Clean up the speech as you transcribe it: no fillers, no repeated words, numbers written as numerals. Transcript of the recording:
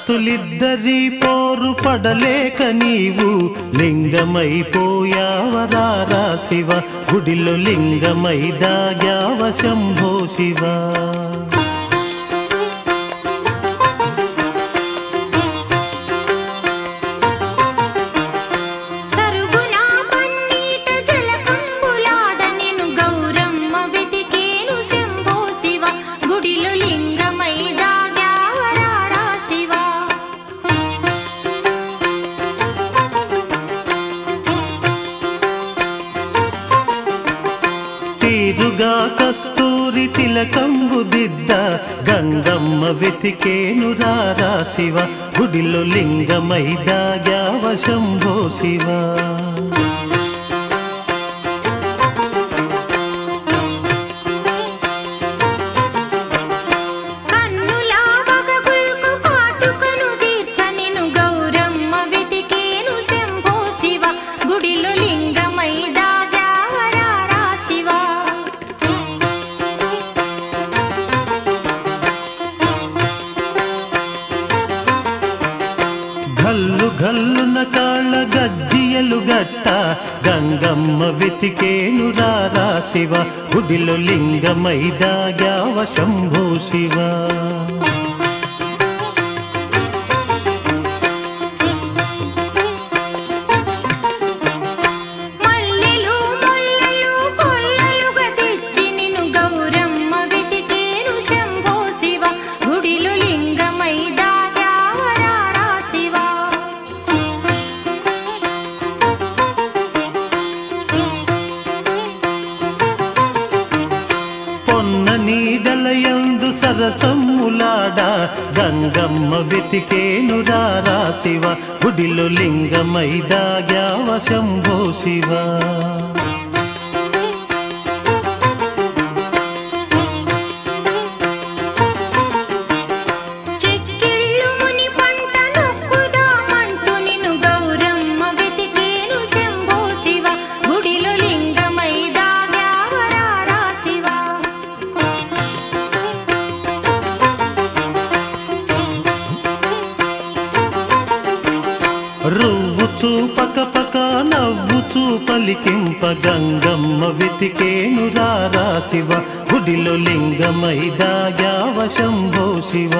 సతులిద్దరి పోరు పడలేక నీవు లింగమైపోయావరారా శివ, గుడిలో లింగమై దాగావ శంభో శివ. తీరుగా కస్తూరి తిలకంబు దిద్ద గంగమ్మ వెతికేను రారా శివ, గుడిలో లింగమై దాగావ శంభో శివ. గల్లు గల్లున కాళ్ళ గజ్జియలు గట్ట గంగమ్మ వెతికేను రారా శివ, గుడిలో లింగమై దాగావ శంభో శివ. నీడలయందు సరసమ్ములాడా గంగమ్మ వెతికేను రారా శివ, గుడిలో లింగమై దాగావ శంభో శివ. రువ్వుచూ పకపక నవ్వుచూ పలికింప గంగమ్మ వెతికేను రారా శివ, గుడిలో లింగమై దాగావ శంభో శివ.